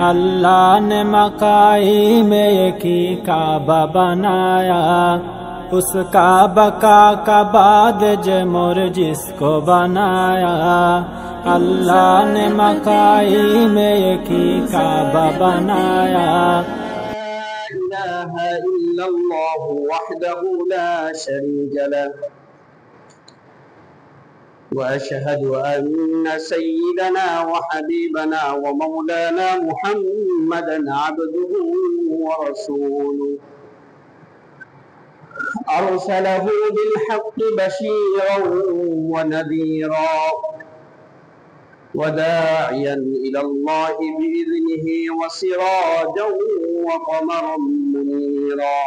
अल्लाह ने मकाई में एक ही काबा बनाया, उस काबा का बाद जमुर जिसको बनाया। अल्लाह ने मकाई में एक ही काबा बनाया। لا إله إلا الله وحده لا شريك له وأشهد أن سيدنا وحبيبنا ومولانا محمدا عبده ورسوله أرسله بالحق بشيرا ونذيرا وداعيا إلى الله بإذنه وسراجا وقمرا منيرا.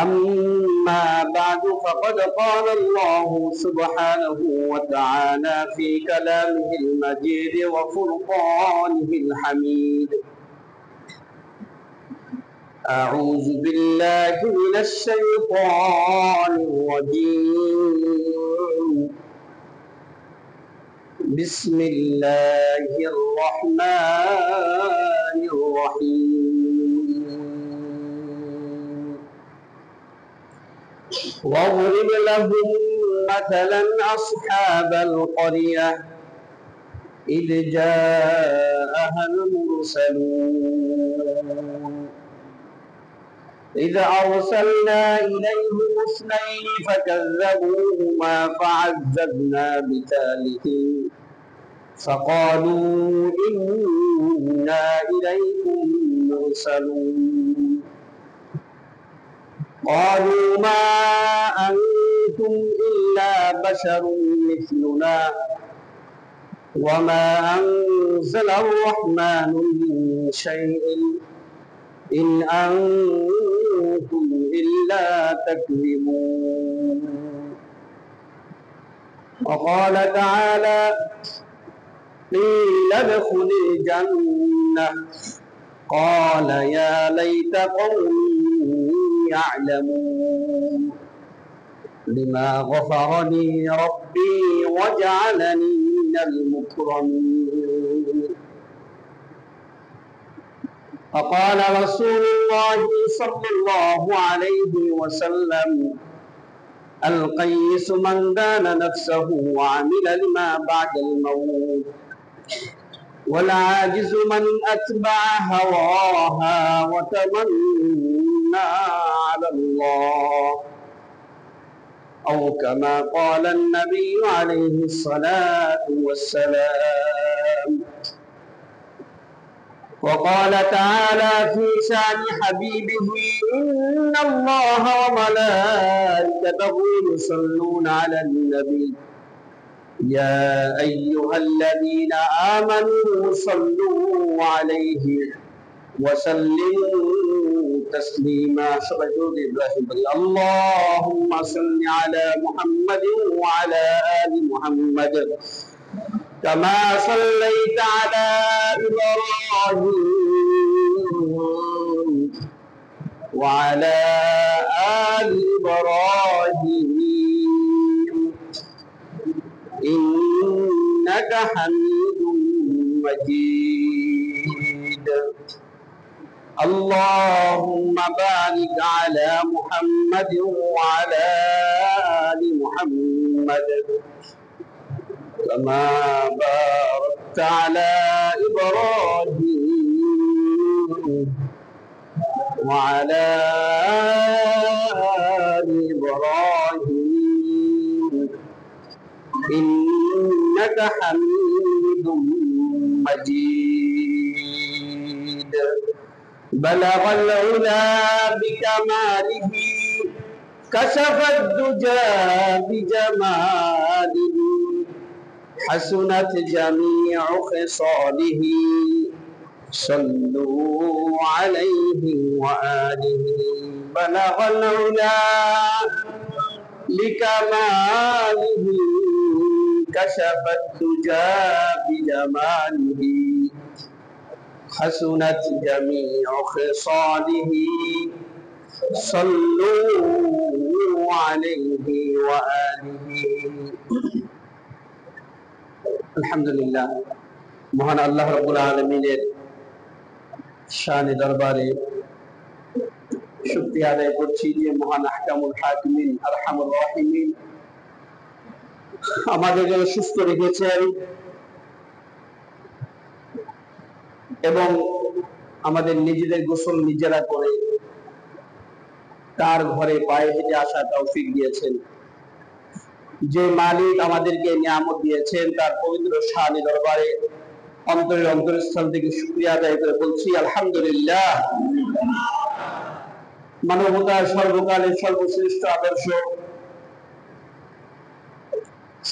أما بعد فقد قال الله سبحانه وتعالى في كلامه المجيد وفرقانه الحميد: أعوذ بالله من الشيطان الرجيم. بسم الله الرحمن الرحيم. واضرب لهم مثلا أصحاب القرية إذ جاءها المرسلون إذ أرسلنا إليهم اثنين فكذبوهما فعززنا بثالث فقالوا إنا إليكم مرسلون. قالوا ما أنتم إلا بشر مثلنا وما أنزل الرحمن من شيء إن أنتم إلا تكذبون. وقال تعالى: قيل ادخل الجنة قال يا ليت قومي يعلمون بما غفر لي ربي وجعلني من المكرمين. فقال رسول الله صلى الله عليه وسلم: القيس من دان نفسه وعمل لما بعد الموت، والعاجز من أتبع هواها وتمنى على الله، أو كما قال النبي عليه الصلاة والسلام. وقال تعالى في شان حبيبه: إن الله وملائكته يصلون على النبي يا أيها الذين آمنوا صلوا عليه وسلموا تسليما. اللهم صل على محمد وعلى آل محمد كما صليت على إبراهيم وعلى آل إبراهيم إنك حميد مجيد. اللهم بارك على محمد وعلى آل محمد كما باركت على إبراهيم وعلى آل إبراهيم إنك حميد مجيد. بلغ العلا بكماله كشف الدجى بجماله حسنت جميع خصاله صلوا عليه وآله. بلغ العلا لكماله كشف الدجى بجماله حسنت جميع خصاله صلوا عليه وآله. الحمد لله. মহান আল্লাহ রাব্বুল আলামিনের শানে দরবারে শুকরিয়া আদায় করছি যে মহান আহকামুল হাকিমিন আরহামুর রাহিমিন আমাদেরকে সুস্থ রেখেছেন এবং আমাদের নিজেদের গোসল নিজেরা করে তার ঘরে পায়ে হেঁটে আসার তৌফিক দিয়েছেন। যে মালিক আমাদেরকে নিয়ামত দিয়েছেন তার পবিত্র শানে দরবারে অন্তরের অন্তরস্থল থেকে শুকরিয়া আদায় করে বলছি আলহামদুলিল্লাহ। মানবতার সর্বকালের সর্বশ্রেষ্ঠ আদর্শ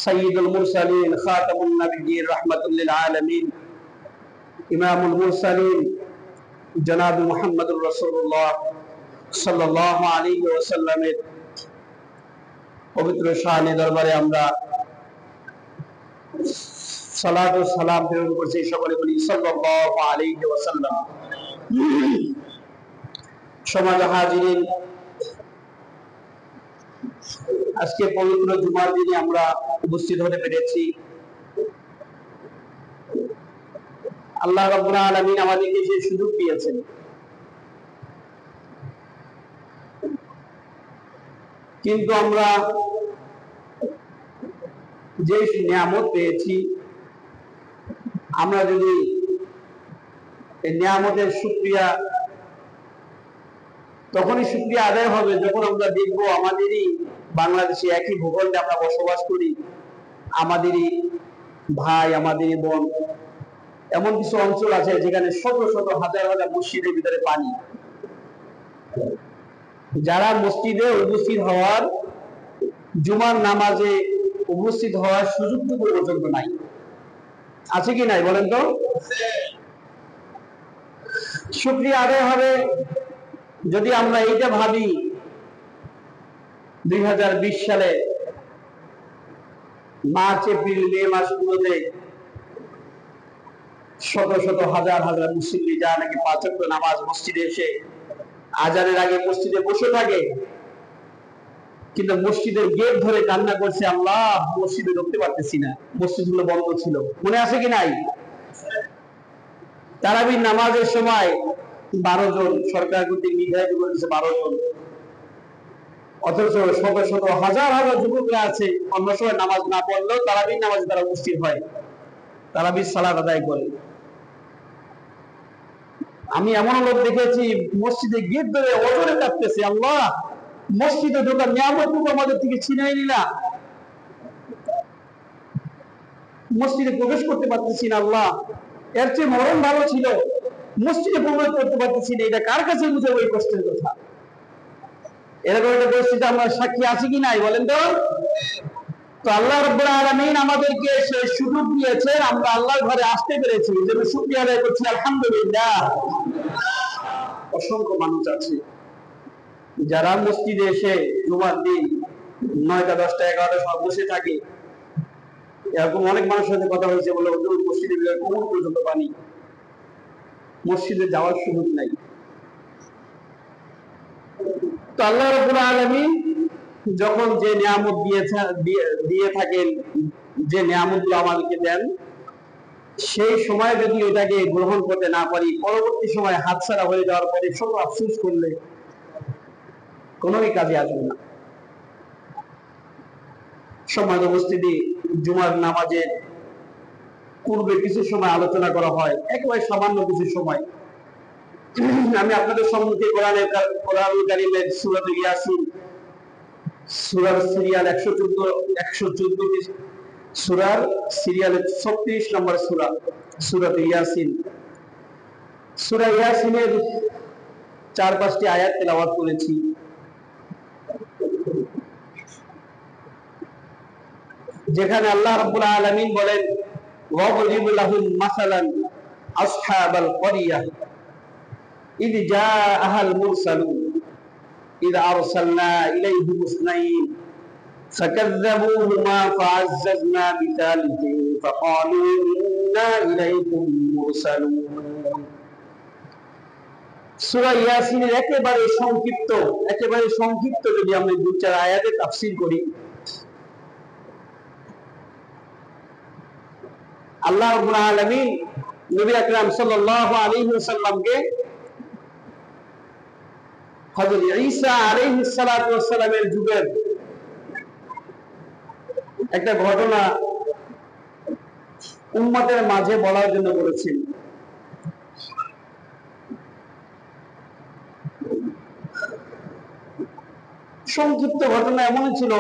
সাইয়্যিদুল মুরসালিন খাতামুন নবিয়্যিন রাহমাতুল লিল আলামিন ইমামুল মুরসালিন জনাব মুহাম্মদুর রাসূলুল্লাহ সাল্লাল্লাহু আলাইহি ওয়াসাল্লামের পবিত্র শানে দরবারে আমরা সালাত ও সালাম প্রেরণ করছি। সকলে বলি সাল্লাল্লাহু আলাইহি ওয়াসাল্লাম। সমাজ হাজিরিন, আজকে পবিত্র জুমার দিনে আমরা উপস্থিত হতে পেরেছি। আল্লাহ রাব্বুল আলামিন আমাদেরকে যে সুযোগ দিয়েছেন, কিন্তু আমরা যে নিয়ামত পেয়েছি, আমরা যদি এই নিয়ামতের শুকরিয়া তখনই শুকরিয়া আদায় হবে যখন আমরা দেখবো আমাদেরই বাংলাদেশে একই ভূখণ্ডে আমরা বসবাস করি, আমাদেরই ভাই, আমাদেরই বোন, এমন কিছু অঞ্চল আছে যেখানে শত শত হাজার হাজার মসজিদের ভিতরে পানি। যারা মসজিদে উপস্থিত হওয়ার, জুমার নামাজে উপস্থিত হওয়ার সুযোগটুকু পর্যন্ত নাই। আছে কি নাই বলেন তো? শুকরিয়া আদায় হবে যদি আমরা এইটা ভাবি 2020 সালে মার্চ, এপ্রিল, মে মাসগুলোতে শত শত হাজার হাজার মুসল্লি যারা নাকি 5 ওয়াক্ত নামাজ মসজিদে এসে আজানের আগে মসজিদে বসে থাকে, কিন্তু মসজিদের গেট ধরে কান্না করছে, আল্লাহ মসজিদে ঢুকতে পারতেছি না, মসজিদগুলো বন্ধ ছিল। মনে আছে কি নাই? তারাবির নামাজের সময় 12 জন সরকার কর্তৃক নির্ধারিত করেছে, 12 জন, অথচ শত শত হাজার হাজার যুবকরা আছে অন্য সময় নামাজ না পড়লেও তারাবির নামাজে তারা উপস্থিত হয়, তারাবির সালাত আদায় করে। আমি এমন লোক দেখেছি মসজিদে গেট ধরে অজরে কাঁদতেছে, আল্লাহ মসজিদে ঢোকার নিয়ামতটুকু আমাদের থেকে ছিনাই নিলা, মসজিদে প্রবেশ করতে পারতেছি না, আল্লাহ এর চেয়ে মরণ ভালো ছিল, মসজিদে প্রবেশ করতে পারতেছি না, এটা কার কাছে বুঝে ওই কষ্টের কথা? এরকম একটা পরিস্থিতি আমরা সাক্ষী আছি কি নাই বলেন তো? তো আল্লাহ রাব্বুল আলামিন আমাদেরকে সেই সুযোগ দিয়েছেন, আমরা আল্লাহর ঘরে আসতে পেরেছি, যেন শুকরিয়া আদায় করছি আলহামদুলিল্লাহ। অসংখ্য মানুষ আছে যারা মসজিদে এসে জুমার দিন 9টা, 10টা, 11টার সময় বসে থাকে। এরকম অনেক মানুষের সাথে কথা হয়েছে, বলে হুজুর মসজিদে কোমর পর্যন্ত পানি, মসজিদে যাওয়ার সুযোগ নাই। তো আল্লাহ রাব্বুল আলামিন যখন যে নিয়ামত দিয়ে থাকেন, যে নিয়ামতগুলো আমাদেরকে দেন, সেই সময় যদি এটাকে গ্রহণ করতে না পারি, পরবর্তী সময় হাতছাড়া হয়ে যাওয়ার পরে শত আফসোস করলে কোনোই কাজে আসবে না। সম্মানিত উপস্থিতি, জুমার নামাজের পূর্বে কিছু সময় আলোচনা করা হয়, একেবারে সামান্য কিছু সময়। আমি আপনাদের সম্মুখে কোরআনুল কারীমের সূরা ইয়াসিন, সূরার সিরিয়াল 114 সূরার সিরিয়ালের 36 নম্বর সূরা, সূরা ইয়াসিন। সূরা ইয়াসিনের 4-5টি আয়াত তেলাওয়াত করেছি। যেখানে আল্লাহ রাব্বুল আলামিন বলেন, ওয়াদরিব লাহুম মাসালান আসহাবাল ক্বরিয়া ইয জাআহাল মুরসালুন ইয আরসালনা ইলাইহিম ইসনাইন ফাকাযযাবুহুমা ফাআজ্জাজনা বিসালিসিন ফাকালু ইন্না ইলাইকুম মুরসালুন। সূরা ইয়াসিনের একেবারে সংক্ষিপ্ত যদি আমরা 2-4 আয়াতে তাফসীর করি, আল্লাহ রাব্বুল আলামিন নবী আকরাম সাল্লাল্লাহু আলাইহি ওয়াসাল্লামকে হযরত ঈসা আলাইহিস সালাতু ওয়াস সালামের যুগের একটা ঘটনা উম্মতের মাঝে বলার জন্য বলেছেন। সংক্ষিপ্ত ঘটনা এমন ছিল,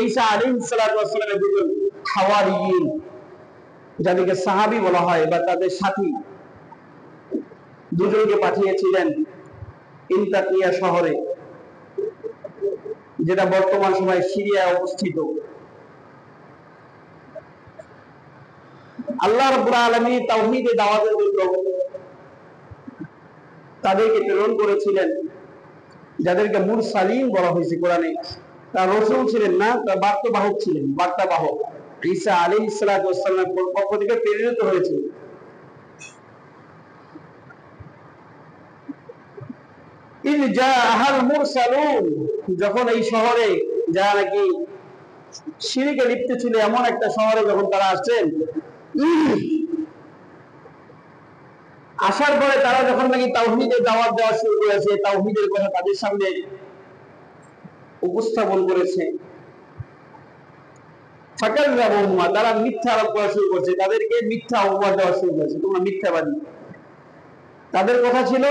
ঈসা আলাইহিস সালাতু ওয়াস সালামের দুজন হাওয়ারিয়িন, যাদেরকে সাহাবী বলা হয় বা তাদের সাথী, দুজনকে পাঠিয়েছিলেন ইনতাকিয়া শহরে, যেটা বর্তমান সময় সিরিয়ায় অবস্থিত। আল্লাহ রাব্বুল আলামিন তাওহীদের দাওয়াতের জন্য তাদেরকে প্রেরণ করেছিলেন, যাদেরকে মুরসালিন বলা হয়েছে কোরআনে। তারা রাসূল ছিলেন না, তারা বার্তাবাহক ছিলেন, বার্তাবাহক। ঈসা আলাইহিস সালাতু ওয়াস সালামের পক্ষ থেকে প্রেরিত হয়েছিল। ইন জাআল মুরসালুন, যখন এই শহরে যারা নাকি শিরকে লিপ্ত ছিল, এমন একটা শহরে যখন তারা আসছেন, আসার পরে তারা যখন নাকি তাওহীদের দাওয়াত দেওয়া শুরু করেছে, তাওহীদের কথা তাদের সামনে উপস্থাপন করেছে, ফাকাল্লামুহুমা, তারা মিথ্যা আরোপ করা শুরু করেছে, তাদেরকে মিথ্যা অপবাদ দেওয়া শুরু করেছে, তোমরা মিথ্যাবাদী। তাদের কথা ছিল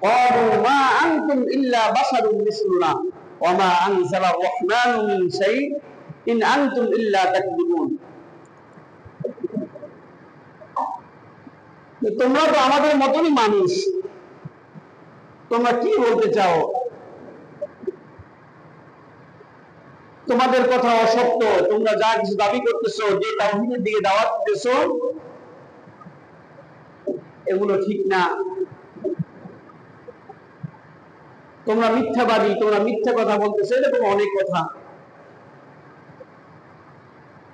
ক্বালু মা আনতুম ইল্লা বাশারুম মিসলুনা ওয়া মা আনজালার রাহমানু মিন শাই ইন আনতুম ইল্লা তাকযিবুন। তোমরা তো আমাদের মতনই মানুষ, তোমরা কি বলতে চাও? তোমাদের কথা অসত্য, তোমরা যা কিছু দাবি করতেছো, যে তাওহীদের দিকে দাওয়াত দিতেছো, এগুলো ঠিক না। তোমরা মিথ্যাবাদী, তোমরা মিথ্যা কথা বলতেছো, এরকম অনেক কথা।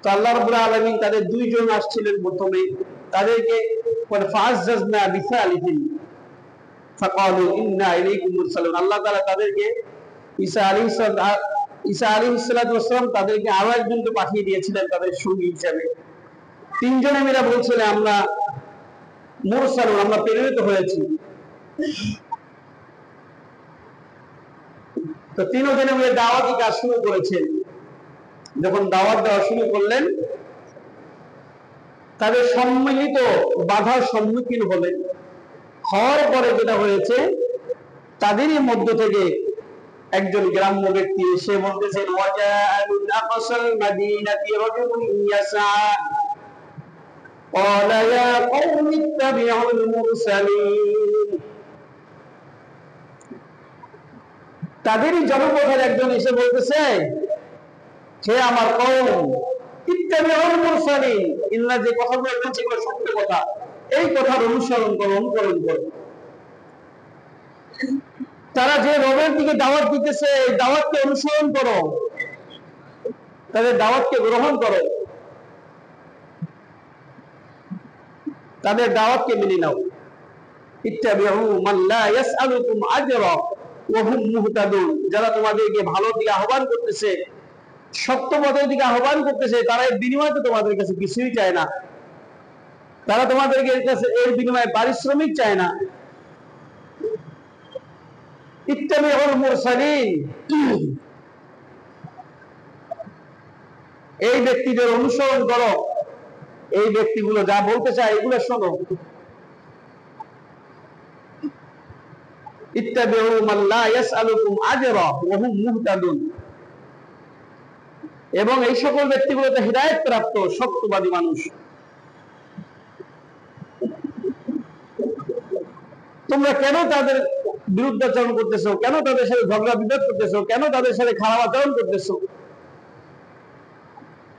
তো আল্লাহ রাব্বুল আলামিন তাদের দুইজন আসছিলেন প্রথমে, তাদেরকে ফাআজ্জাজনা বিসালিহিন ফাকালু ইন্না ইলাইকুম মুরসালুন। আল্লাহ তাআলা তাদেরকে ঈসা আলাইহিস সালাতু ওয়াস সালাম তাদেরকে আরো একজনকে পাঠিয়ে দিয়েছিলেন তাদের সঙ্গী হিসেবে। তিনজনে মিলে বলছিলেন আমরা মুরসালুন, আমরা প্রেরিত হয়েছি। তো তিনজনে মিলে দাওয়াতি কাজ শুরু করেছেন। যখন দাওয়াত দেওয়া শুরু করলেন, তাদের সম্মিলিত বাধার সম্মুখীন হলেন। হওয়ার পরে যেটা হয়েছে, তাদেরই মধ্য থেকে একজন গ্রাম্য ব্যক্তি এসে বলতেছেন ওয়াজাআলুল আকসাল মাদিনাতি রাজুলুন ইয়াসআ ক্বালা ইয়া কওমি ইত্তাবিউল মুরসালিন। তাদেরই জনপদের একজন এসে বলতেছে, হে আমার কওম, ইত্তাবিউল মুরসালিন, ইন্না যে কথাগুলো বলছেন সেগুলো সত্য কথা, এই কথার অনুসরণ করো, অনুকরণ করো। তারা যে রবের দিকে দাওয়াত দিতেছে, এই দাওয়াতকে অনুসরণ করো, তাদের দাওয়াতকে গ্রহণ করো, তাদের দাওয়াতকে মেনে নাও। ইত্তাবিউ মান লা ইয়াসআলুকুম আজরা ওয়া হুম মুহতাদুন, যারা তোমাদেরকে ভালো দিকে আহ্বান করতেছে, সত্য পথের দিকে আহ্বান করতেছে, তারা এর বিনিময়ে তো তোমাদের কাছে কিছুই চায় না, তারা তোমাদেরকে এর বিনিময়ে পারিশ্রমিক চায় না। ইত্তাবিউল মুরসালিন, এই ব্যক্তিদের অনুসরণ করো, এই ব্যক্তিগুলো যা বলতে চায় এগুলো শোনো। ইত্তাবিউ মান লা ইয়াসআলুকুম আজরা ওয়া হুম মুহতাদুন, এবং এই সকল ব্যক্তিগুলো তো হিদায়াত প্রাপ্ত সত্যবাদী মানুষ। তোমরা কেন তাদের বিরুদ্ধাচরণ করতেছো? কেন তাদের সাথে ঝগড়া বিবাদ করতেছো? কেন তাদের সাথে খারাপ আচরণ করতেছো?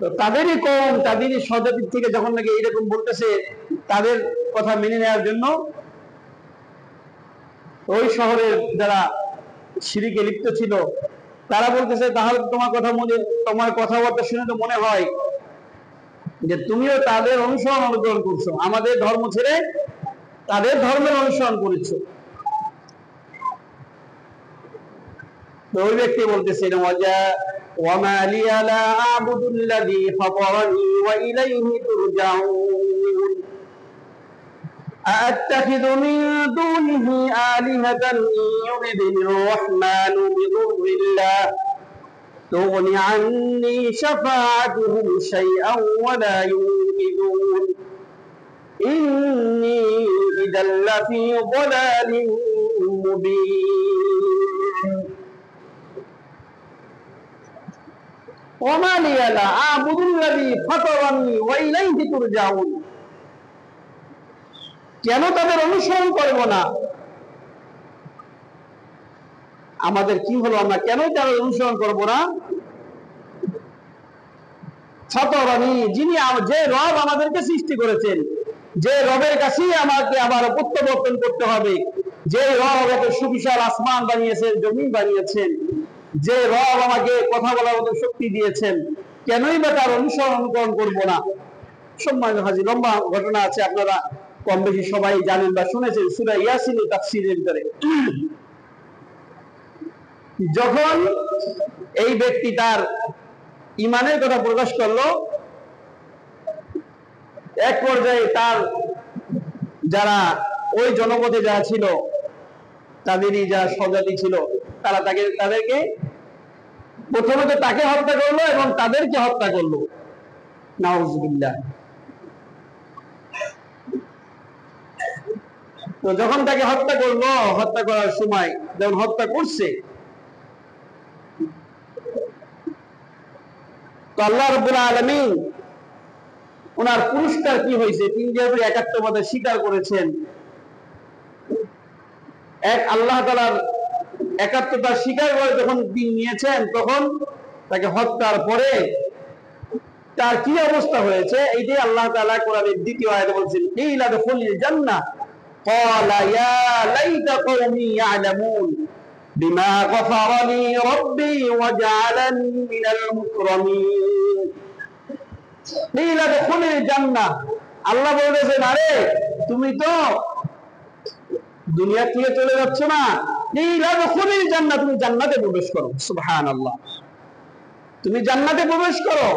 তো তাদেরই কম, তাদেরই স্বজাতির থেকে যখন নাকি এইরকম বলতেছে, তাদের কথা মেনে নেওয়ার জন্য ওই শহরের যারা শিরকে লিপ্ত ছিল, তারা বলতেছে, তাহলে তোমার কথাবার্তা শুনে তো মনে হয় যে তুমিও তাদের অনুকরণ করছো, আমাদের ধর্ম ছেড়ে তাদের ধর্মের অনুসরণ করেছো। ওই ব্যক্তি বলতেছে وما لي لا أعبد الذي فطرني وإليه ترجعون أأتخذ من دونه آلهة إن يردني الرحمن بضر لا تغن عني شفاعتهم شيئا ولا ينقذون إني إذا لفي ضلال مبين وما لي لا أعبد الذي فطرني وإليه ترجعون কেন তাদের অনুসরণ করব না? আমাদের কি হলো, আমরা কেন তাদের অনুসরণ করব না? ফতরানি, যিনি যে রব আমাদেরকে সৃষ্টি করেছেন, যে রবের কাছেই আমাকে আবার প্রত্যাবর্তন করতে হবে, যে রব আমাকে সুবিশাল আসমান বানিয়েছেন, জমিন বানিয়েছেন, যে রব আমাকে কথা বলার মতো শক্তি দিয়েছেন, কেনই বা তার অনুসরণ করব না? সম্মানিত হাজী, লম্বা ঘটনা আছে, আপনারা কম বেশি সবাই জানেন বা শুনেছেন। সূরা ইয়াসিনের তাফসীরের ভিতরে যখন এই ব্যক্তি তার ঈমানের কথা প্রকাশ করলো, এক পর্যায়ে তার যারা ওই জনপদে যারা ছিল, তাদেরই যারা স্বজাতি ছিল, তারা তাদেরকে প্রথমে তো তাকে হত্যা করলো এবং তাদেরকে হত্যা করলো। নাউযুবিল্লাহ। তো যখন তাকে হত্যা করলো, হত্যা করার সময় যখন হত্যা করছে, তো আল্লাহ রাব্বুল আলামিন ওনার পুরস্কার কি হয়েছে, তিনি যেহেতু একাত্মবাদের স্বীকার করেছেন, এক আল্লাহ তাআলার একাত্মতা স্বীকার করে যখন দিন নিয়েছেন, তখন তাকে হত্যার পরে তার কি অবস্থা হয়েছে, এইটাই আল্লাহ তাআলা কোরআনের দ্বিতীয় আয়াতে বলছেন, কিলা দুখুলিল জান্নাহ ক্বালা ইয়া লাইতা কওমি ইয়ালামুন বিমা গফারা লি রাব্বি ওয়া জাআলানি মিনাল মুকরামিন। কিলা দুখুলিল জান্নাহ, আল্লাহ বলেছেন, আরে তুমি তো দুনিয়া থেকে চলে যাচ্ছ না, কিলা দুখুলিল জান্নাহ, তুমি জান্নাতে প্রবেশ করো। সুবহানাল্লাহ, তুমি জান্নাতে প্রবেশ করো।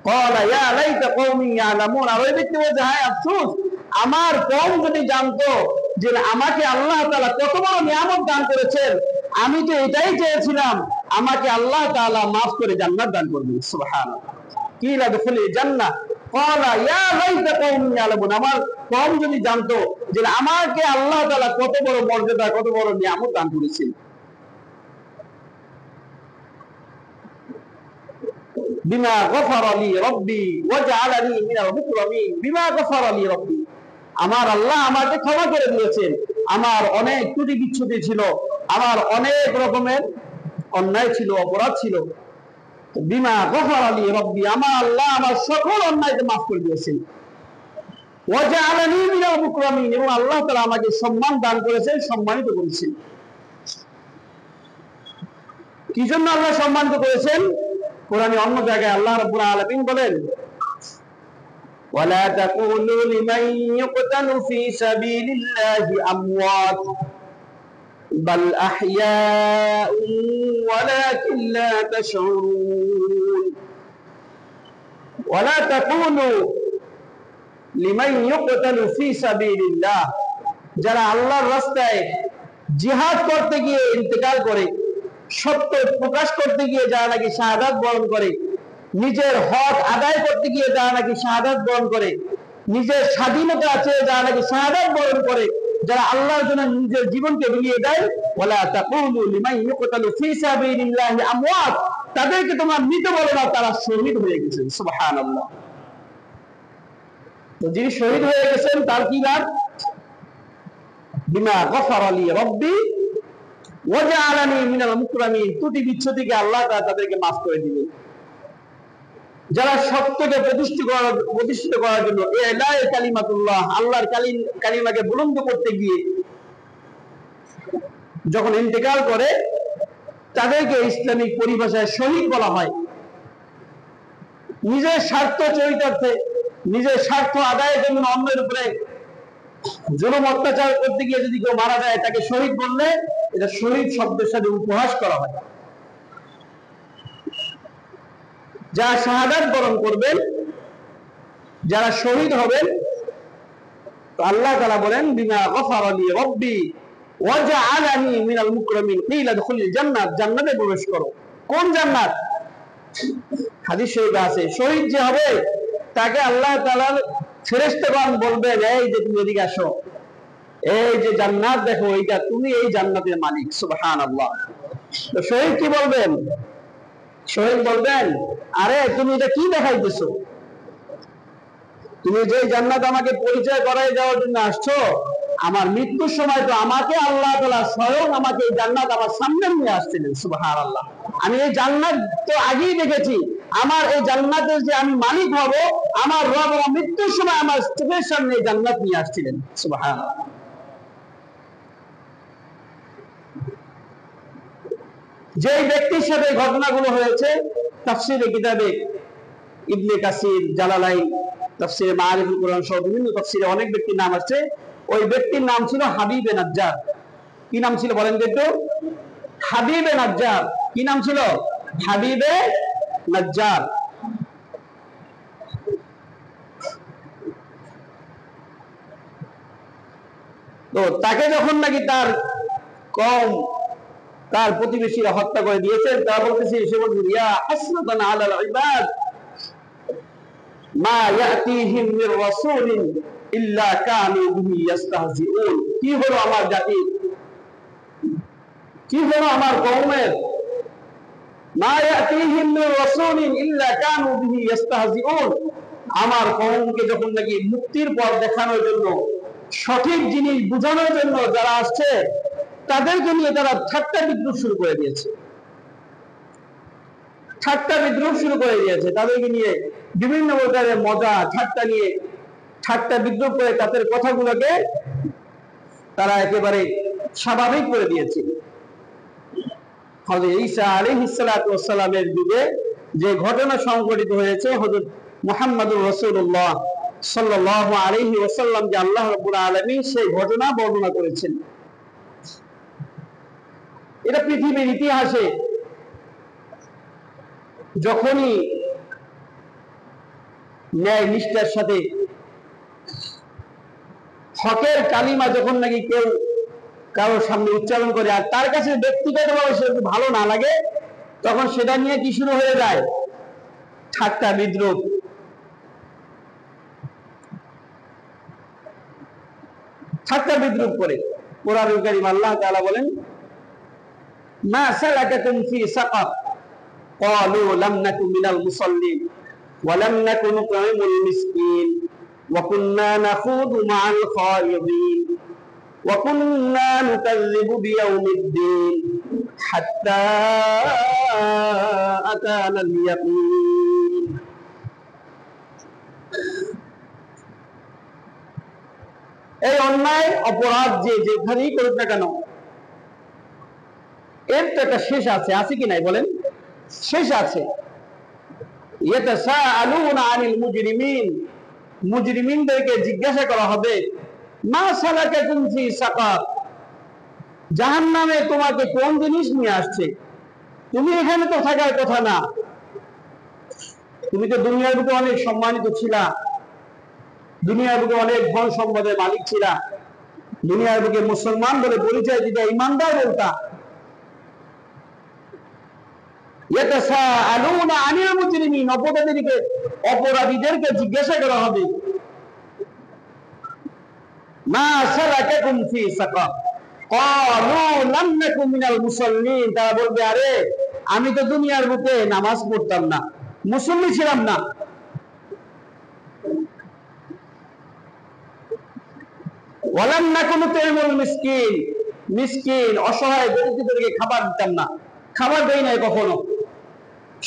ক্বালা ইয়া লাইতা কওমি ইয়ালামুন, আর ওই ব্যক্তি বলছে, হায় আফসোস, আমার কওম যদি জানতো যে আমাকে আল্লাহ তাআলা কত বড় নিয়ামত দান করেছেন, আমি তো এটাই চেয়েছিলাম, আমাকে আল্লাহ তাআলা মাফ করে জান্নাত দান করবেন। সুবহানাল্লাহ। কিলা দুখুলিল জান্নাহ ক্বালা ইয়া লাইতা কওমি ইয়ালামুন, আমার কওম যদি জানতো যে আমাকে আল্লাহ তাআলা কত বড় মর্যাদা, কত বড় নিয়ামত দান করেছেন। বিমা গফারা লি রাব্বি ওয়া জাআলানি মিনাল মুকরামিন। বিমা গফারা লি রাব্বি, আমার আল্লাহ আমাকে ক্ষমা করে দিয়েছেন। আমার অনেক ত্রুটি বিচ্ছুতি ছিল, আমার অনেক রকমের অন্যায় ছিল, অপরাধ ছিল। বিমা গফারা লি রাব্বি, আমার আল্লাহ আমার সকল অন্যায়কে মাফ করে দিয়েছেন। ওয়া জাআলানি মিনাল মুকরামিন, এবং আল্লাহ তাআলা আমাকে সম্মান দান করেছেন, সম্মানিত করেছেন। কি জন্য আল্লাহ সম্মানিত করেছেন? কোরআনে অন্য জায়গায় আল্লাহ রাব্বুল আলামিন বলেন, ওয়ালা তাকুলু লিমান ইউকতালু ফি সাবিলিল্লাহি আমওয়াত বাল আহইয়াউন ওয়ালাকিন লা তাশউরুন। ওয়ালা তাকুলু লিমান ইউকতালু ফি সাবিলিল্লাহ, যারা আল্লাহর রাস্তায় জিহাদ করতে গিয়ে ইন্তেকাল করে, সত্য প্রকাশ করতে গিয়ে যারা নাকি শাহাদাত বরণ করে, নিজের হক আদায় করতে গিয়ে যারা নাকি শাহাদাত বরণ করে, নিজের স্বাধীনতা আছে যারা নাকি শাহাদাত বরণ করে, যারা আল্লাহর জন্য নিজের জীবনকে বিলিয়ে দেয়, ওয়ালা তাকুলু লিমান ইউকতালু ফি সাবিলিল্লাহি আমওয়াত, তাদেরকে তোমরা মৃত বলো না, তারা শহীদ হয়ে গেছেন। সুবহানাল্লাহ। তো যিনি শহীদ হয়ে গেছেন তার কি লাভ? বিমা গফারা লি রাব্বি ওয়া জাআলানি মিনাল মুকরামিন, ত্রুটি বিচ্ছুতিকে আল্লাহ তাআলা তাদেরকে মাফ করে দিবেন। যারা সত্যকে প্রতিষ্ঠিত করার জন্য ইলায়ে কালিমাতুল্লাহ, আল্লাহর কালিমাকে বুলন্দ করতে গিয়ে যখন ইন্তেকাল করে, তাদেরকে ইসলামিক পরিভাষায় শহীদ বলা হয়। নিজের স্বার্থ চরিতার্থে, নিজের স্বার্থ আদায়ের জন্য অন্যের উপরে জুলুম অত্যাচার করতে গিয়ে যদি কেউ মারা যায়, তাকে শহীদ বললে এটা শহীদ শব্দের সাথে উপহাস করা হয়। যারা শাহাদাত বরণ করবেন, যারা শহীদ হবেন, তো আল্লাহ তাআলা বলেন বিমা গফারা লি রাব্বি ওয়া জাআলানি মিনাল মুকরামিন কিলা দুখুলিল জান্নাত, জান্নাতে প্রবেশ করো। কোন জান্নাত? হাদিস শরীফে আছে শহীদ যে হবে তাকে আল্লাহ তাআলার ফেরেশতাগণ বলবেন, এই যে তুমি এদিকে আসো, এই যে জান্নাত দেখো, এইটা তুমি এই জান্নাতের মালিক। সুবহানাল্লাহ। তো শহীদ কি বলবেন? শহীদ বলবেন, আরে তুমি এটা কি দেখাইতেছো? তুমি যে জান্নাত আমাকে পরিচয় করাই দেওয়ার জন্য আসছো, আমার মৃত্যুর সময় তো আমাকে আল্লাহ তাআলা স্বয়ং আমাকে এই জান্নাত আমার সামনে নিয়ে আসছিলেন। সুবহানাল্লাহ। আমি এই জান্নাত তো আগেই দেখেছি, আমার এই জান্নাতের যে আমি মালিক হব, আমার রব আমার মৃত্যুর সময় আমার চোখের সামনে এই জান্নাত নিয়ে আসছিলেন। সুবহানাল্লাহ। যে ব্যক্তির সাথে ঘটনাগুলো হয়েছে, তাফসীরে কিতাবে ইবনে কাসির, জালালাইন, তাফসীরে মাআরিফুল কুরআন সহ বিভিন্ন তাফসীরে অনেক ব্যক্তির নাম আছে। ওই ব্যক্তির নাম ছিল হাবিবে নাজ্জার। কি নাম ছিল বলেন তো একটু? হাবিবে নাজ্জার। কি নাম ছিল? হাবিবে নাজ্জার। তো তাকে যখন নাকি তার কওম, তার প্রতিবেশীরা হত্যা করে দিয়েছে, তা বলতেছে, সে বলছে ইয়া হাসরাতান আলাল ইবাদ মা ইয়াতিহিম মির রাসূলিন ইল্লা কানু বিহি ইস্তাহজিউন। কি হলো আমার জাতি, কি হলো আমার কওমের, মা ইয়াতিহিম মির রাসূলিন ইল্লা কানু বিহি ইস্তাহজিউন। আমার কওমকে যখন নাকি মুক্তির পথ দেখানোর জন্য, সঠিক জিনিস বোঝানোর জন্য যারা আসছে, তাদেরকে নিয়ে তারা ঠাট্টা বিদ্রুপ শুরু করে দিয়েছে। ঠাট্টা বিদ্রুপ শুরু করে দিয়েছে, তাদেরকে নিয়ে বিভিন্ন প্রকারের মজা ঠাট্টা নিয়ে ঠাট্টা বিদ্রুপ করে তাদের কথাগুলোকে তারা একেবারে স্বাভাবিক করে দিয়েছে। হযরত ঈসা আলাইহিস সালাতু ওয়াস সালামের যুগে যে ঘটনা সংঘটিত হয়েছে, হযরত মুহাম্মদুর রাসূলুল্লাহ সাল্লাল্লাহু আলাইহি ওয়াসাল্লাম যে আল্লাহ রাব্বুল আলামিন সেই ঘটনা বর্ণনা করেছেন। এটা পৃথিবীর ইতিহাসে যখনই ন্যায় নিষ্ঠার সাথে হকের কালিমা যখন নাকি কেউ কারোর সামনে উচ্চারণ করে, আর তার কাছে ব্যক্তিগতভাবে সেটা ভালো না লাগে, তখন সেটা নিয়ে কি শুরু হয়ে যায়? ঠাট্টা বিদ্রুপ। ঠাট্টা বিদ্রুপ করে। কোরআনুল কারীম আল্লাহ তাআলা বলেন, মা সালাকাকুম ফি সাকার ক্বালু লাম নাকু মিনাল মুসাল্লিন ওয়া লাম নাকু নুতঈমুল মিসকিন ওয়া কুননা নাখুদু মা'আল খায়িদিন ওয়া কুননা নুকাযযিবু বিয়াউমিদ্দিন হাত্তা আতানাল ইয়াকিন। এই অন্যায় অপরাধ যে যেখানেই করুক না কেন, এর তো একটা শেষ আছে, আছে কি নাই বলেন? শেষ আছে। ইয়াতাসাআলুনা আনিল মুজরিমিন, মুজরিমিনদেরকে জিজ্ঞাসা করা হবে, মা সালাকাকুম ফি সাকার, জাহান্নামে তোমাকে কোন জিনিস নিয়ে আসছে? তুমি এখানে তো থাকার কথা না। তুমি তো দুনিয়ার বুকে অনেক সম্মানিত ছিলা, দুনিয়ার বুকে অনেক ধন সম্পদের মালিক ছিলা, দুনিয়ার বুকে মুসলমান বলে পরিচয় দিতে, ইমানদার বলতা। ইয়াতাসাআলুনা আনিল মুজরিমিন, অপরাধীদেরকে জিজ্ঞাসা করা হবে, মা সালাকাকুম ফি সাকার ক্বালু লাম নাকু মিনাল মুসাল্লিন। তারা বলবে, আরে আমি তো দুনিয়ার বুকে নামাজ পড়তাম না, মুসল্লি ছিলাম না। ওয়া লাম নাকু নুতঈমুল মিসকিন, মিসকিন অসহায় ব্যক্তিদেরকে খাবার দিতাম না, খাবার দেই নাই কখনো।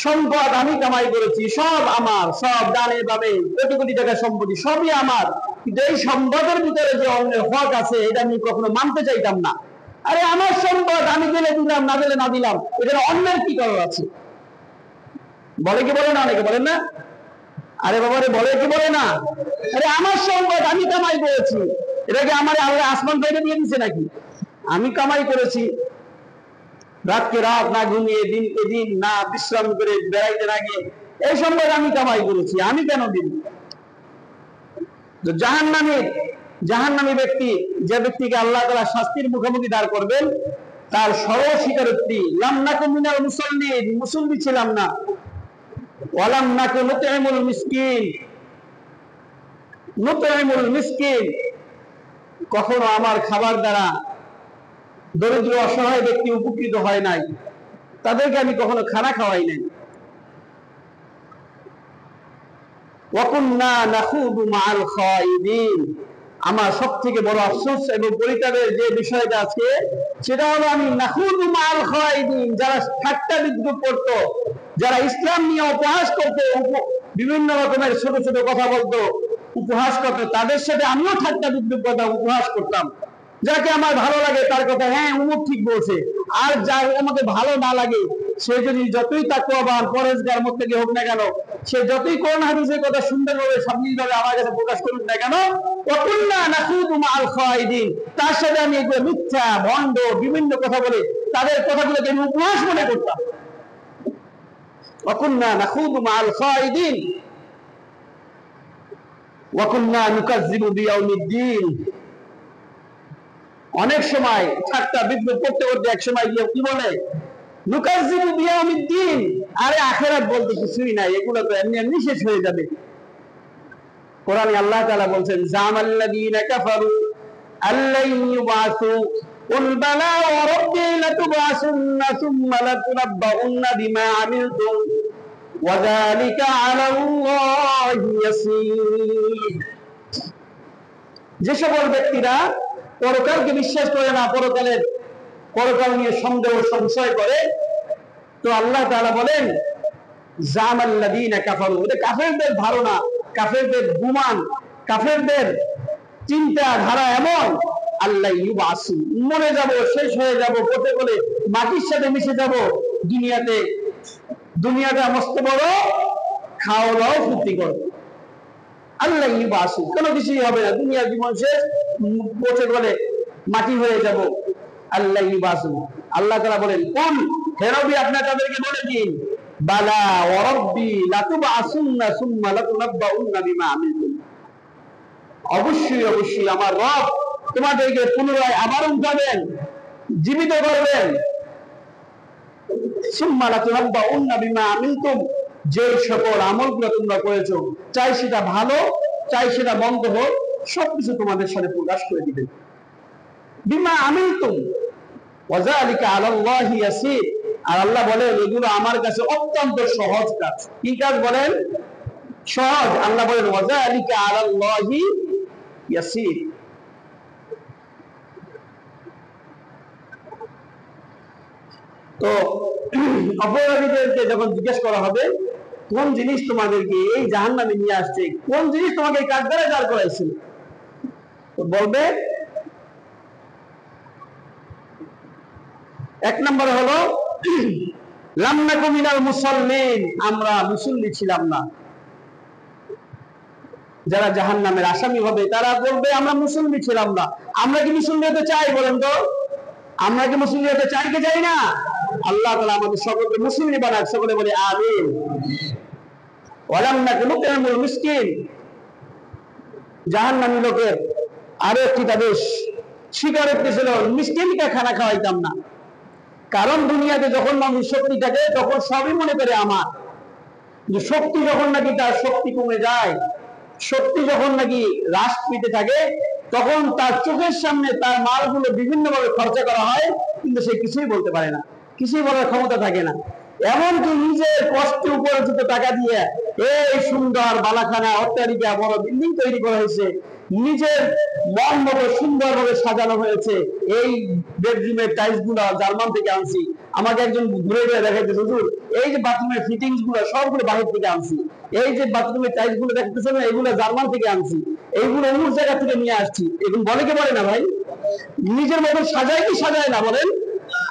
সম্পদ আমি কামাই করেছি, সব আমার, সব ডানে বামে কোটি কোটি টাকা সম্পত্তি সবই আমার, কিন্তু এই সম্পদের ভিতরে যে অন্যের হক আছে এটা আমি কখনো মানতে চাইতাম না। আরে আমার সম্পদ, আমি দিলে দিলাম, না দিলে না দিলাম, এটা অন্যের কি করার আছে? বলে কি বলে না? অনেকে বলেন না, আরে বাবারে বলে কি বলে না, আরে আমার সম্পদ আমি কামাই করেছি, এটাকে আমার আল্লাহ আসমান থেকে দিয়ে দিচ্ছে নাকি? আমি কামাই করেছি, রাতকে রাত না ঘুমিয়ে, দিনকে দিন না বিশ্রাম করে, বেড়াইতে না গিয়ে এই সম্পদ আমি কামাই করেছি, আমি কেন দিব? জাহান্নামী ব্যক্তি, যে ব্যক্তিকে আল্লাহ তাআলা শাস্তির মুখোমুখি দাঁড় করবেন, তার সরল স্বীকারোক্তি লাম নাকু মিনাল মুসাল্লিন, মুসল্লি ছিলাম না, ওয়ালাম নাকু নুতইমুল মিসকিন, কখনো আমার খাবার দ্বারা দরিদ্র অসহায় ব্যক্তি উপকৃত হয় নাই, তাদেরকে আমি কখনো খানা খাওয়াই নাই। ওয়া কুননা নাখুদু মাআল খায়িদিন, আমার সবথেকে বড় আফসোস এবং পরিতাপের যে বিষয়টা আছে সেটা হলো আমি নাখুদু মাআল খায়িদিন, যারা ঠাট্টা বিদ্রুপ করত, যারা ইসলাম নিয়ে উপহাস করত, বিভিন্ন রকমের ছোট ছোট কথা বলতো, উপহাস করতো, তাদের সাথে আমিও ঠাট্টা বিদ্রুপ করতাম, উপহাস করতাম। যাকে আমার ভালো লাগে তার কথা হ্যাঁ অমুক ঠিক বলছে, আর যার আমাকে ভালো না লাগে সে যদি যতই তাকওয়াবান পরেজগার মুত্তাকি হোক না কেন, সে যতই কোরআন হাদিসের কথা সুন্দরভাবে সাবলীলভাবে আমার কাছে প্রকাশ করুক না কেন, ওয়াকুল্লা নাখুদু মাআল খায়িদিন, তার সাথে আমি এগুলো মিথ্যা ভণ্ড বিভিন্ন কথা বলে তাদের কথাগুলোকে আমি উপহাস মনে করতাম। ওয়াকুল্লা নাখুদু মাআল খায়িদিন ওয়াকুল্লা নুকাজ্জিবু বিয়াউমিদ্দিন, অনেক সময় ঠাট্টা বিদ্রুপ করতে করতে এক সময় গিয়ে কি বলে, নুকাজ্জিবু বিয়াউমিদ্দিন, আরে আখিরাত বলতে কিছুই নাই, এগুলো তো এমনি এমনি শেষ হয়ে যাবে। কোরআনে আল্লাহ তাআলা বলছেন জামাল্লাযীনা কাফারু আল্লান ইউবাসু কুল বালা ওয়া রাব্বি লাতুবাসুন্না সুম্মা লাতুনাব্বাউন্না বিমা আমিলতুম ওয়া যালিকা আলাল্লাহি ইয়াসীর। যে সকল ব্যক্তিরা পরকালকে বিশ্বাস করে না, পরকাল নিয়ে সন্দেহ সংশয় করে, তো আল্লাহ তাআলা বলেন জামাল্লাযীনা কাফারু, এটা কাফেরদের ধারণা, কাফেরদের গুমান, কাফেরদের চিন্তা ধারা এমন, আল্লাহ ইউবাসু, মরে যাব, শেষ হয়ে যাব, পথে বলে মাটির সাথে মিশে যাব, দুনিয়াটা মস্ত বড়, খাও দাও ফুর্তি করো, আল্লাহ ইউবাসু, কোনো কিছুই হবে না, দুনিয়ার জীবন শেষ, পথে বলে মাটি হয়ে যাব, আল্লাহ ইউবাসু। আল্লাহ তাআলা বলেন কুল, হে নবী আপনি তাদেরকে বলে দিন, বালা ওয়া রাব্বি লাতুবাসুন্না সুম্মা লাতুনাব্বাউন্না বিমা আমিলতুম, অবশ্যই অবশ্যই আমার রব তোমাদেরকে পুনরায় আবার উঠাবেন, জীবিত করবেন, সুম্মা লাতুনাব্বাউন্না বিমা আমিলতুম, যে সকল আমলগুলো তোমরা করেছো, চাই সেটা ভালো চাই সেটা মন্দ হোক, সবকিছু তোমাদের সাথে প্রকাশ করে দিবেন। বিমা আমিলতুম ওয়া যালিকা আলাল্লাহি ইয়াসীর, আর আল্লাহ বলেন এগুলো আমার কাছে অত্যন্ত সহজ কাজ। কি কাজ বলেন? সহজ। আল্লাহ বলেন ওয়া যালিকা আলাল্লাহি ইয়াসীর। তো অপরাধীদেরকে যখন জিজ্ঞেস করা হবে কোন জিনিস তোমাদেরকে এই জাহান্নামে নিয়ে আসছে, কোন জিনিস তোমাকে এই কাজ দ্বারা দাঁড় করাইছিল, তো বলবে এক নম্বর হলো লাম নাকু মিনাল মুসাল্লিন, আমরা মুসল্লি ছিলাম না। যারা জাহান্নামের আসামি হবে তারা বলবে আমরা মুসল্লি ছিলাম না। আমরা কি মুসল্লি হতে চাই বলেন তো? আমরা কি মুসল্লি হতে চাই কি চাই না? আল্লাহ তাআলা আমাদের সকলকে মুসল্লি বানাক, সকলে বলে আমিন। ওয়ালাম নাকু নুতইমুল মিসকিন, জাহান্নামী লোকের আরো একটি তাদের স্বীকারোক্তি ছিল, মিসকিনকে খানা খাওয়াইতাম না। কারণ দুনিয়াতে যখন মানুষ শক্তি থাকে তখন সবই মনে করে আমার, শক্তি যখন নাকি তার শক্তি কমে যায়, শক্তি যখন নাকি হ্রাস পেতে থাকে, তখন তার চোখের সামনে তার মালগুলো বিভিন্ন ভাবে খরচা করা হয়, কিন্তু সে কিছুই বলতে পারে না, কিছুই বলার ক্ষমতা থাকে না। এমনকি নিজের কষ্টে উপার্জিত টাকা দিয়ে এই সুন্দর বালাখানা অট্টালিকা বড় বিল্ডিং তৈরি করা হয়েছে, নিজের মন মতো সুন্দর ভাবে সাজানো হয়েছে। এই বেডরুমের টাইলস গুলো জার্মান থেকে আনছি, আমাকে একজন ঘুরে ঘুরে দেখাইতে, হুজুর এই যে বাথরুমের ফিটিংস গুলো সবগুলো বাহির থেকে আনছি, এই যে বাথরুমের টাইলস গুলো দেখতেছেন এগুলো জার্মান থেকে আনছি, এইগুলো অমুক জায়গা থেকে নিয়ে আসছি। এগুলো বলে কি বলে না ভাই? নিজের মতন সাজায় কি সাজায় না বলেন?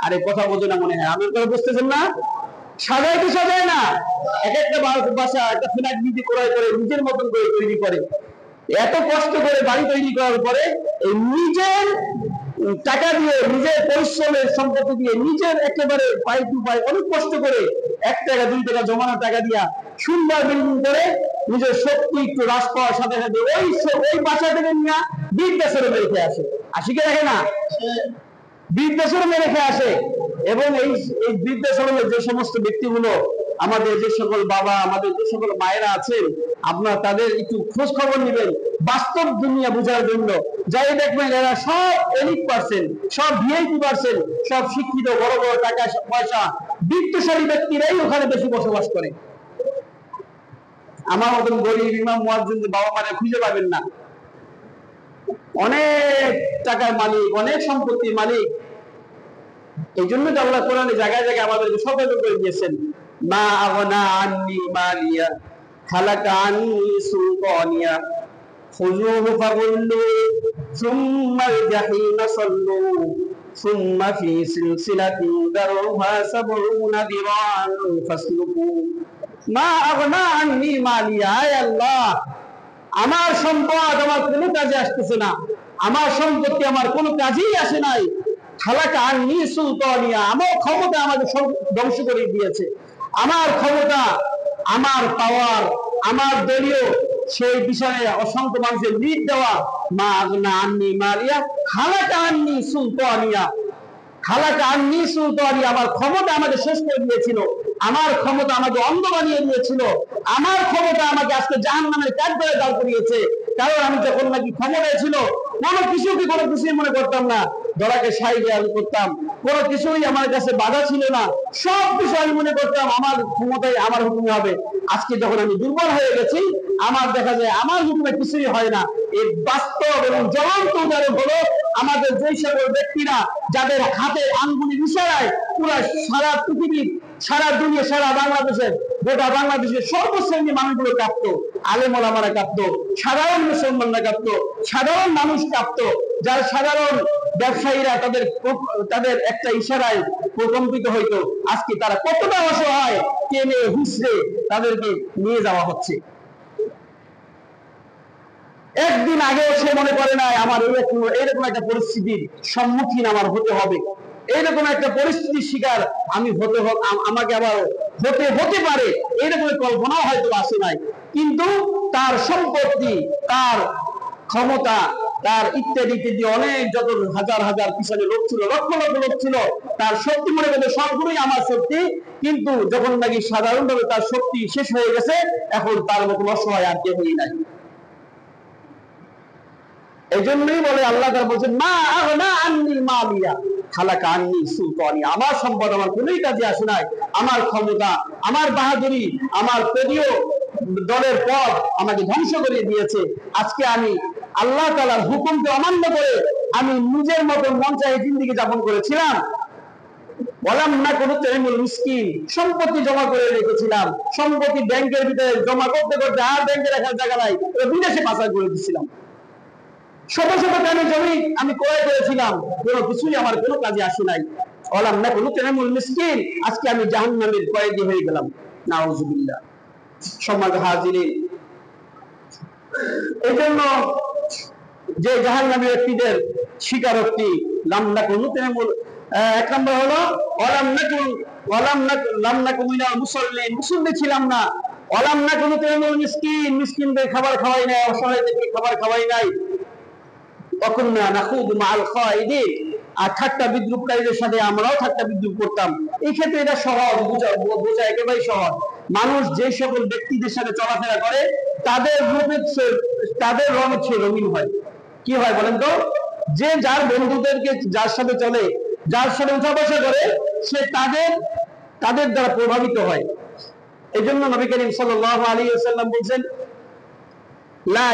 আরে কথা বোঝে না মনে হয়, আমার কথা বুঝতেছেন না? সাজায় কি সাজায় না? এক একটা বাসা একটা ফ্ল্যাট নিজে ক্রয় করে নিজের মতন করে তৈরি করে, এত কষ্ট করে বাড়ি তৈরি করার পরে এই নিজের টাকা দিয়ে, নিজের পরিশ্রমের সম্পত্তি দিয়ে, নিজের একেবারে পাই টু পাই অনেক কষ্ট করে 1 টাকা 2 টাকা জমানো টাকা দিয়া সুন্দর বিল্ডিং করে নিজের শক্তি একটু হ্রাস পাওয়ার সাথে সাথে ওই বাসা থেকে নিয়ে বৃদ্ধাশ্রমে রেখে আসে। আশিকে রাখে না, বৃদ্ধাশ্রমে রেখে আসে। এবং এই বৃদ্ধাশ্রমের যে সমস্ত ব্যক্তিগুলো, আমাদের যে সকল বাবা, আমাদের যে সকল মায়েরা আছেন, আপনারা তাদের একটু খোঁজ খবর নেবেন বাস্তব দুনিয়া বোঝার জন্য। যাই দেখবেন এরা সব এলিট পার্সেন্ট, সব ভিআইপি পার্সেন্ট, সব শিক্ষিত, বড় বড় টাকা পয়সা বিত্তশালী ব্যক্তিরাই ওখানে বেশি বসবাস করে। আমার মতন গরিব ইমাম মুয়াজ্জিনদের বাবা মারা খুঁজে পাবেন না। অনেক টাকার মালিক, অনেক সম্পত্তির মালিক। এই জন্য তো আল্লাহ কোরআনে জায়গায় জায়গায় আমাদেরকে সতর্ক করে দিয়েছেন, মা আগনা আন্নি মালিয়া খালাকা আন্নি সুলতানিয়া খুযুহু ফাগুল্লু সুম্মাল জাহিমা সাল্লু সুম্মা ফি সিলসিলাতিন দারুহা সাবউনা দিরান ফাসলুকু। মা আগনা আন্নি মালিয়া, আয় আল্লাহ, আমার সম্পদ আমার কোনো কাজে আসতেছে না, আমার সম্পত্তি আমার কোনো কাজেই আসে নাই। খালাকা আন্নি সুলতানিয়া, আমার ক্ষমতা আমাকে ধ্বংস করে দিয়েছে। আমার ক্ষমতা, আমার পাওয়ার, আমার দলীয় সেই বিষয়ে অসংখ্য মানুষের লিড দেওয়া। মা আগনা আন্নি মালিয়া খালাকা আন্নি সুলতানিয়া, খালাকা আন্নি সুলতানিয়া, আমার ক্ষমতা আমাকে শেষ করে দিয়েছিল, আমার ক্ষমতা আমাকে অন্ধ বানিয়ে দিয়েছিল, আমার ক্ষমতা আমাকে আজকে জাহান্নামের কাঠগড়ায় দাঁড় করিয়েছে। কারণ আমি যখন নাকি ক্ষমতায় ছিল কোনো কিছুই মনে করতাম না, ধরাকে সাইডে আমি করতাম, কোনো কিছুই আমার কাছে বাধা ছিল না, সব কিছু আমি মনে করতাম আমার ক্ষমতায় আমার হুকুমে হবে। আজকে যখন আমি দুর্বল হয়ে গেছি, আমার দেখা যায় আমার হুকুমে কিছুই হয় না। এই বাস্তব এবং জ্বলন্ত উদাহরণ হলো আমাদের যেই সকল ব্যক্তিরা যাদের হাতে আঙ্গুলের ইশারায় পুরো সারা পৃথিবীর, সারা দুনিয়া, সারা বাংলাদেশের, গোটা বাংলাদেশের সর্বশ্রেণীর মানুষগুলো কাঁপত, আলেম ওলামারা কাঁপত, সাধারণ মুসলমানরা কাঁপত, সাধারণ মানুষ কাঁপত। যার সাধারণ ব্যবসায়ীরা তাদের একটা ইশারায় প্রকম্পিত হইতো, আজকে তারা কতটা অসহায়, টেনে হুঁচড়ে তাদেরকে নিয়ে যাওয়া হচ্ছে। একদিন আগেও সে মনে করে নাই আমার এইরকম একটা পরিস্থিতির সম্মুখীন আমার হতে হবে, এইরকম একটা পরিস্থিতির শিকার আমি আমাকে আবার হতে পারে, এইরকম কল্পনাও হয়তো আসে নাই। কিন্তু তার সম্পত্তি, তার ক্ষমতা, তার ইত্যাদি ইত্যাদি অনেক যত হাজার হাজার পিছনে লোক ছিল, লক্ষ লক্ষ লোক ছিল, তার শক্তি মনে করতে সবগুলোই আমার শক্তি। কিন্তু যখন নাকি সাধারণভাবে তার শক্তি শেষ হয়ে গেছে, এখন তার মতো অসহায় আর কেউই নাই। এই জন্যই বলে আল্লাহ তাআলা বলছেন, মা আগনা আন্নি মালিয়া খালাকা আন্নি সুলতানিয়া, আমার সম্পদ আমার কোনোই কাজে আসে নাই, আমার ক্ষমতা, আমার বাহাদুরি, আমার প্রিয় দলের পথ আমাকে ধ্বংস করে দিয়েছে। আজকে আমি আল্লাহ তাআলার হুকুমকে অমান্য করে আমি নিজের মতো মন চাই জিন্দেগি যাপন করেছিলাম। বললাম না কোনো তরিমুল মিসকিন, সম্পত্তি জমা করে রেখেছিলাম, সম্পত্তি ব্যাংকের ভিতরে জমা করতে করতে আর ব্যাংকে রাখার জায়গা নাই, বিদেশে পাচার করে দিয়েছিলাম। শত শত টাকা জমি আমি ক্রয় করেছিলাম, কোনো কিছুই আমার কোনো কাজে আসে নাই। বললাম না কোনো তরিমুল মিসকিন, আজকে আমি জাহান্নামের কয়েদি হয়ে গেলাম। নাউযুবিল্লাহ। সম্মানিত হাজিরিন, এই জন্য যে জাহান্নামী ব্যক্তিদের স্বীকারোক্তি, লাম নাকুনু তরিমুল, এক নম্বর হলো লাম নাকুনু মিনাল মুসাল্লিন, মুসল্লি ছিলাম না। ওয়ালাম নাকুনু তরিমুল মিসকিন, মিসকিনদের খাবার খাওয়াই নাই, অসহায়দেরকে খাবার খাওয়াই নাই। ওয়াকুন্না নাখুদু মাআল খায়িদিন, আর ঠাট্টা বিদ্রুপকারীদের সাথে আমরাও ঠাট্টা বিদ্রুপ করতাম। এই ক্ষেত্রে এটা সহজ, বোঝা একেবারেই সহজ। মানুষ যে সকল ব্যক্তিদের সাথে চলাফেরা করে তাদের রং হচ্ছে রঙিন হয়। কি হয় বলেন তো? যে যার বন্ধুদেরকে যার সাথে চলে, যার সাথে উঠা বসা করে, সে তাদের দ্বারা প্রভাবিত হয়। এই জন্য নবী করিম সাল্লাল্লাহু আলাইহি ওয়াসাল্লাম বলেছেন, লা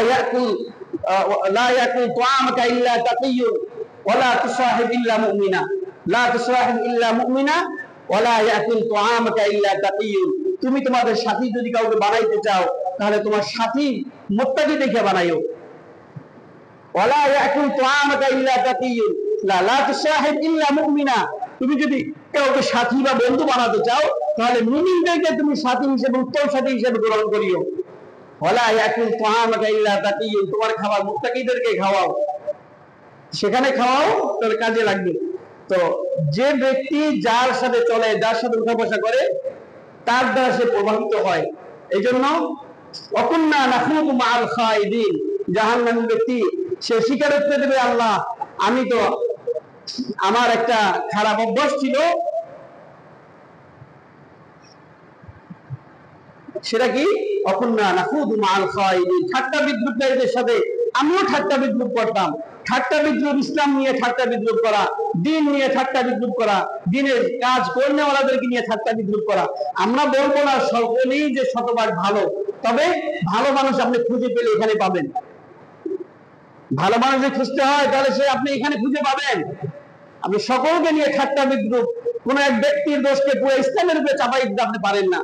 ইয়াকুল তুআমাকা ইল্লা তাকিয়্যুন ওয়া লা তুসাহিব ইল্লা মুমিনা, লা তুসাহিব ইল্লা মুমিনা ওয়া লা ইয়াকুল তুআমাকা ইল্লা তাকিয়্যুন। তুমি তোমাদের সাথী যদি কাউকে বানাইতে চাও, তাহলে তোমার সাথী মুত্তাকি দেখে বানাইও। ওয়া লা ইয়াকুল তুআমাকা ইল্লা তাকিয়্যুন লা তুসাহিব ইল্লা মুমিনা। তুমি যদি কাউকে সাথী বা বন্ধু বানাতে চাও, তাহলে মুমিনদেরকে তুমি সাথী হিসেবে, উত্তম সাথী হিসেবে গ্রহণ করিও। ওয়ালা ইয়াকুল তুআমাকা ইল্লা তাকিয়্যুন, তোমার খাবার মুত্তাকিদেরকে খাওয়াও। সেখানে খাওয়াও তার কাজে লাগবে। তো যে ব্যক্তি যার সাথে চলে, যার সাথে উঠা বসা করে, তার দ্বারা সে প্রভাবিত হয়। এই জন্য অকুন্না নাখুদু মাআল খাইদিন, জাহান্নামী ব্যক্তি সে স্বীকারোক্তি দেবে, আল্লাহ আমি তো, আমার একটা খারাপ অভ্যাস ছিল, সেটা কি? অকুন্না নাখুদু মাআল খাইদিন, ঠাট্টা বিদ্রুপকারীদের সাথে আমিও ঠাট্টা বিদ্রুপ করতাম। ঠাট্টা বিদ্রুপ, ইসলাম নিয়ে ঠাট্টা বিদ্রুপ করা, দিন নিয়ে ঠাট্টা বিদ্রুপ করা, দিনের কাজ কর্নেওয়ালাদেরকে নিয়ে ঠাট্টা বিদ্রুপ করা। আমরা বলবো না সকলেই যে শতভাগ ভালো, তবে ভালো মানুষ আপনি খুঁজে পেলে এখানে পাবেন। ভালো মানুষ যদি খুঁজতে হয় তাহলে সে আপনি এখানে খুঁজে পাবেন। আপনি সকলকে নিয়ে ঠাট্টা বিদ্রুপ, কোন এক ব্যক্তির দোষকে পুরো ইসলামের উপরে চাপাই দিতে আপনি পারেন না।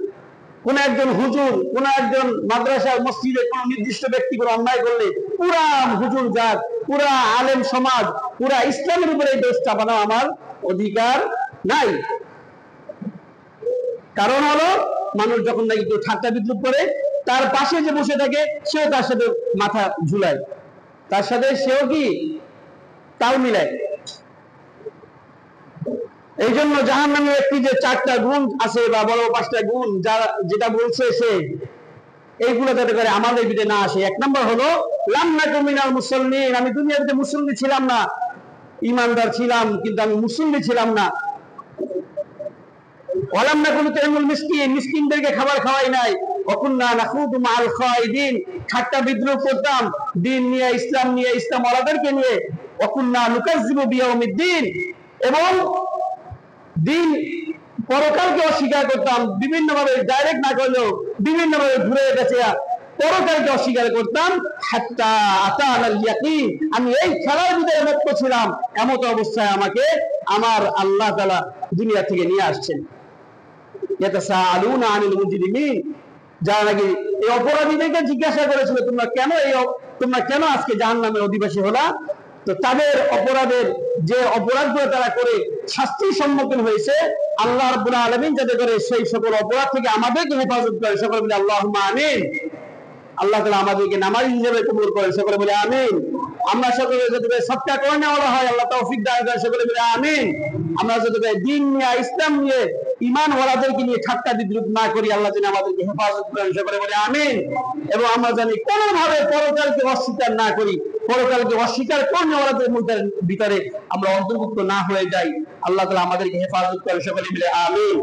কোন একজন হুজুর, কোন একজন মাদ্রাসা মসজিদে কোন নির্দিষ্ট ব্যক্তি কোনো অন্যায় করলে পুরা হুজুর জাত, পুরা আলেম সমাজ, পুরা ইসলামের উপরে এই দোষ চাপানো আমার অধিকার নাই। কারণ হলো মানুষ যখন নাকি কেউ ঠাট্টা বিদ্রুপ করে, তার পাশে যে বসে থাকে সেও তার সাথে মাথা ঝুলায়, তার সাথে সেও কি তাল মিলায়। এই জন্য জাহান্নামের একটি যে 4টা গুণ আছে বা বড় 5টা গুণ যেটা বলছে সে, এইগুলো যাতে করে আমাদের ভিতরে না আসে। 1 নম্বর হলো লাম নাকু মিনাল মুসাল্লিন, আমি দুনিয়াতে মুসল্লি ছিলাম না, ইমানদার ছিলাম কিন্তু আমি মুসল্লি ছিলাম না। ওয়ালাম নাকু নুতিমুল মিসকিন, মিসকিনদেরকে খাবার খাওয়াই নাই। ওয়াকুন্না নাখুদু মাআল খাইদিন, ঠাট্টা বিদ্রুপ করতাম দিন নিয়ে, ইসলাম নিয়ে, ইসলাম ওয়ালাদেরকে নিয়ে। ওয়াকুন্না নুকাজ্জিবু বিয়াউমিদ্দিন, এবং দিন পরকালকে অস্বীকার করতাম, বিভিন্ন ভাবে ডাইরেক্ট না করলেও বিভিন্ন ভাবে ঘুরে গেছে পরকালকে অস্বীকার করতাম। হাত্তা আতানাল ইয়াকিন, আমি এই খেলার ভিতরে মত্ত ছিলাম, এমত অবস্থায় আমাকে আমার আল্লাহ তাআলা দুনিয়া থেকে নিয়ে আসছেন। ইয়াতাসাআলুনা আনিল মুজরিমিন, যারা নাকি এই অপরাধীদেরকে জিজ্ঞাসা করেছিল তোমরা কেন আজকে জাহান্নামের অধিবাসী হলা, তো তাদের অপরাধের যে অপরাধগুলো তারা করে শাস্তির সম্মুখীন হয়েছে, আল্লাহ রাব্বুল আলামিন যাতে করে সেই সকল অপরাধ থেকে আমাদেরকে হেফাজত করে। সকলে বলে আল্লাহুম্মা আমিন। আল্লাহ তাআলা আমাদেরকে নামাজি হিসেবে কবুল করেন, সকলে বলে আমিন। আমরা সকলে যাতে সবটা করে নেওয়া হয়, আল্লাহ তৌফিক দান করেন, সকলে বলে আমিন। আমরা যাতে দিন নিয়ে, ইসলাম নিয়ে, ঈমান ওয়ালাদেরকে নিয়ে ঠাট্টা বিদ্রুপ না করি, আল্লাহ যেন আমাদেরকে হেফাজত করেন, সকলে বলে আমিন। এবং আমরা জানি কোনোভাবে পরকালকে অস্বীকার না করি, পরকালকে অস্বীকার করলে ওয়ালাদের ভিতরে আমরা অন্তর্ভুক্ত না হয়ে যাই। আল্লাহ তাআলা আমাদেরকে হেফাজত করেন, সকলে বলে আমিন।